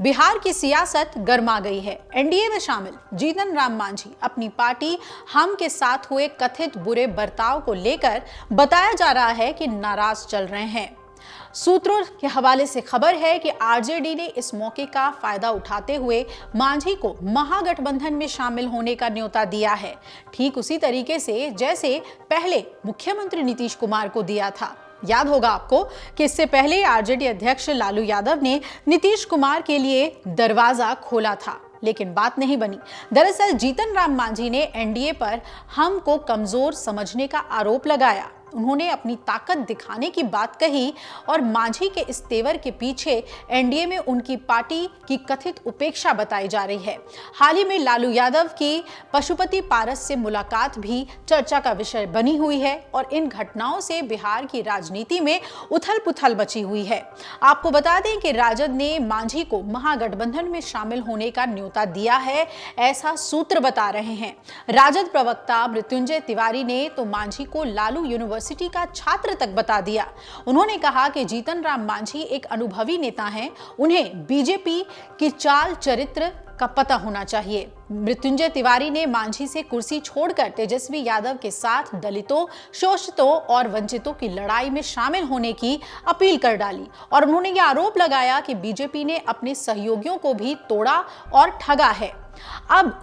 बिहार की सियासत गर्मा गई है। एनडीए में शामिल जीतन राम मांझी अपनी पार्टी हम के साथ हुए कथित बुरे बर्ताव को लेकर बताया जा रहा है कि नाराज चल रहे हैं। सूत्रों के हवाले से खबर है कि आरजेडी ने इस मौके का फायदा उठाते हुए मांझी को महागठबंधन में शामिल होने का न्योता दिया है, ठीक उसी तरीके से जैसे पहले मुख्यमंत्री नीतीश कुमार को दिया था। याद होगा आपको कि इससे पहले आरजेडी अध्यक्ष लालू यादव ने नीतीश कुमार के लिए दरवाजा खोला था, लेकिन बात नहीं बनी। दरअसल जीतन राम मांझी ने एनडीए पर हम को कमजोर समझने का आरोप लगाया। उन्होंने अपनी ताकत दिखाने की बात कही और मांझी के इस तेवर के पीछे एनडीए में उनकी पार्टी की कथित उपेक्षा बताई जा रही है। हाल ही में लालू यादव की पशुपति पारस से मुलाकात भी चर्चा का विषय बनी हुई है और इन घटनाओं से बिहार की राजनीति में उथल-पुथल मची हुई है। आपको बता दें कि राजद ने मांझी को महागठबंधन में शामिल होने का न्योता दिया है, ऐसा सूत्र बता रहे हैं। राजद प्रवक्ता मृत्युंजय तिवारी ने तो मांझी को लालू यूनिवर्सिटी का छात्र तक बता दिया। उन्होंने कहा कि जीतन राम मांझी एक अनुभवी नेता हैं, उन्हें बीजेपी की चाल चरित्र का पता होना चाहिए। मृत्युंजय तिवारी ने मांझी से कुर्सी छोड़कर तेजस्वी यादव के साथ दलितों, शोषितों और वंचितों की लड़ाई में शामिल होने की अपील कर डाली और उन्होंने यह आरोप लगाया कि बीजेपी ने अपने सहयोगियों को भी तोड़ा और ठगा है। अब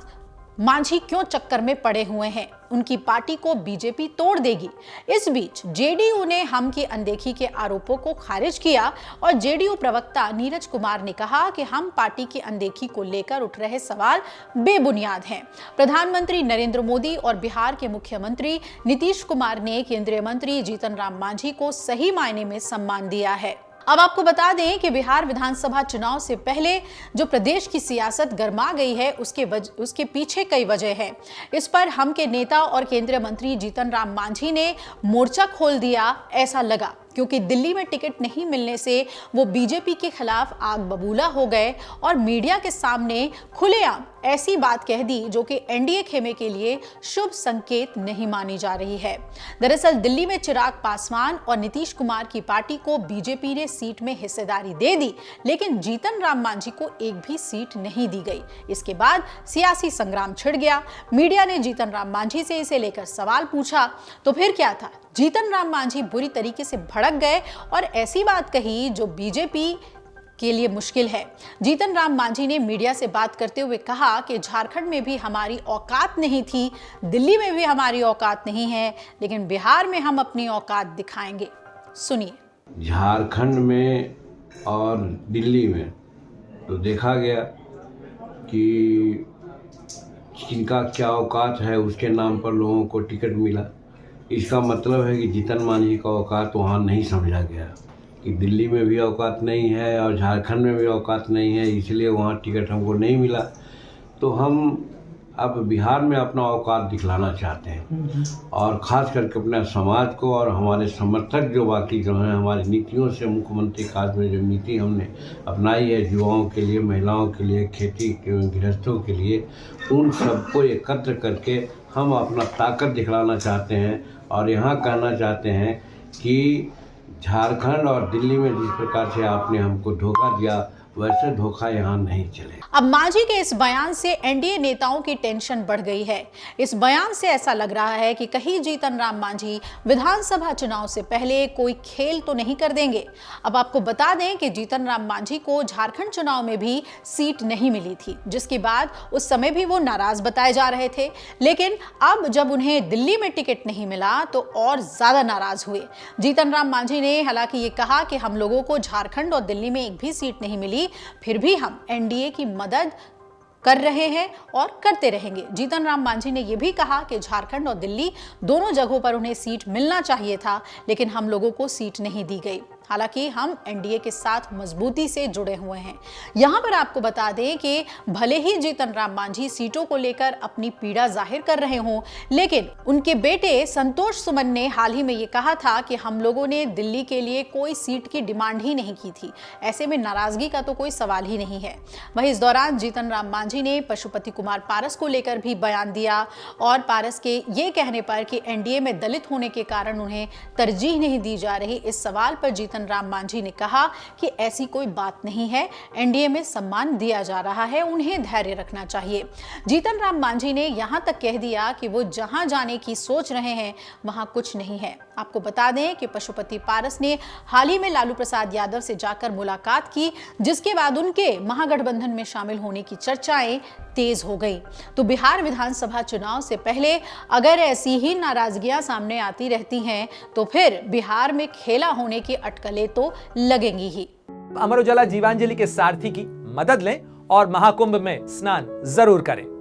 मांझी क्यों चक्कर में पड़े हुए हैं? उनकी पार्टी को बीजेपी तोड़ देगी। इस बीच जेडीयू ने हम की अनदेखी के आरोपों को खारिज किया और जेडीयू प्रवक्ता नीरज कुमार ने कहा कि हम पार्टी की अनदेखी को लेकर उठ रहे सवाल बेबुनियाद हैं। प्रधानमंत्री नरेंद्र मोदी और बिहार के मुख्यमंत्री नीतीश कुमार ने केंद्रीय मंत्री जीतन राम मांझी को सही मायने में सम्मान दिया है। अब आपको बता दें कि बिहार विधानसभा चुनाव से पहले जो प्रदेश की सियासत गर्मा गई है उसके पीछे कई वजह है। इस पर हम के नेता और केंद्रीय मंत्री जीतन राम मांझी ने मोर्चा खोल दिया ऐसा लगा, क्योंकि दिल्ली में टिकट नहीं मिलने से वो बीजेपी के खिलाफ आग बबूला हो गए और मीडिया के सामने खुलेआम ऐसी बात कह दी जो कि एनडीए खेमे के लिए शुभ संकेत नहीं मानी जा रही है। दरअसल दिल्ली में चिराग पासवान और नीतीश कुमार की पार्टी को बीजेपी ने सीट में हिस्सेदारी दे दी, लेकिन जीतन राम मांझी को एक भी सीट नहीं दी गई। इसके बाद सियासी संग्राम छिड़ गया। मीडिया ने जीतन राम मांझी से इसे लेकर सवाल पूछा तो फिर क्या था, जीतन राम मांझी बुरी तरीके से भड़क गए और ऐसी बात कही जो बीजेपी के लिए मुश्किल है। जीतन राम मांझी ने मीडिया से बात करते हुए कहा कि झारखंड में भी हमारी औकात नहीं थी, दिल्ली में भी हमारी औकात नहीं है, लेकिन बिहार में हम अपनी औकात दिखाएंगे। सुनिए। झारखंड में और दिल्ली में तो देखा गया कि जिनका क्या औकात है उसके नाम पर लोगों को टिकट मिला। इसका मतलब है कि जीतन मांझी का औकात वहाँ नहीं समझा गया कि दिल्ली में भी औकात नहीं है और झारखंड में भी औकात नहीं है, इसलिए वहाँ टिकट हमको नहीं मिला। तो हम अब बिहार में अपना औकात दिखलाना चाहते हैं और ख़ास करके अपने समाज को और हमारे समर्थक जो बाकी जो हैं, हमारी नीतियों से मुख्यमंत्री काज में जो नीति हमने अपनाई है युवाओं के लिए, महिलाओं के लिए, खेती के गृहस्थों के लिए, उन सबको एकत्र करके हम अपना ताकत दिखलाना चाहते हैं और यहाँ कहना चाहते हैं कि झारखंड और दिल्ली में जिस प्रकार से आपने हमको धोखा दिया वैसे धोखा यहाँ नहीं चलेगा। अब मांझी के इस बयान से एनडीए नेताओं की टेंशन बढ़ गई है। इस बयान से ऐसा लग रहा है कि कहीं जीतन राम मांझी विधानसभा चुनाव से पहले कोई खेल तो नहीं कर देंगे। अब आपको बता दें कि जीतन राम मांझी को झारखंड चुनाव में भी सीट नहीं मिली थी, जिसके बाद उस समय भी वो नाराज बताए जा रहे थे, लेकिन अब जब उन्हें दिल्ली में टिकट नहीं मिला तो और ज्यादा नाराज हुए। जीतन राम मांझी ने हालांकि ये कहा कि हम लोगों को झारखंड और दिल्ली में एक भी सीट नहीं मिली, फिर भी हम एनडीए की मदद कर रहे हैं और करते रहेंगे। जीतन राम मांझी ने यह भी कहा कि झारखंड और दिल्ली दोनों जगहों पर उन्हें सीट मिलना चाहिए था, लेकिन हम लोगों को सीट नहीं दी गई। हालांकि हम एनडीए के साथ मजबूती से जुड़े हुए हैं। यहां पर आपको बता दें कि भले ही जीतन राम मांझी सीटों को लेकर अपनी पीड़ा जाहिर कर रहे हों, लेकिन उनके बेटे संतोष सुमन ने हाल ही में ये कहा था कि हम लोगों ने दिल्ली के लिए कोई सीट की डिमांड ही नहीं की थी। ऐसे में नाराजगी का तो कोई सवाल ही नहीं है। वहीं इस दौरान जीतन राम मांझी ने पशुपति कुमार पारस को लेकर भी बयान दिया और पारस के ये कहने पर कि एनडीए में दलित होने के कारण उन्हें तरजीह नहीं दी जा रही, इस सवाल पर जीतन जीतन राम मांझी ने कहा कि ऐसी कोई बात नहीं है, एनडीए में सम्मान दिया जा रहा है, उन्हें धैर्य रखना चाहिए। जीतन राम मांझी ने यहां तक कह दिया कि वो जहां जाने की सोच रहे हैं वहां कुछ नहीं है। आपको बता दें कि पशुपति पारस ने हाल ही में लालू प्रसाद यादव से जाकर मुलाकात की, जिसके बाद उनके महागठबंधन में शामिल होने की चर्चाएं तेज हो गई। तो बिहार विधानसभा चुनाव से पहले अगर ऐसी ही नाराजगियां सामने आती रहती हैं तो फिर बिहार में खेला होने की अटकलें तो लगेंगी ही। अमर उजाला जीवांजलि के सारथी की मदद लें और महाकुंभ में स्नान जरूर करें।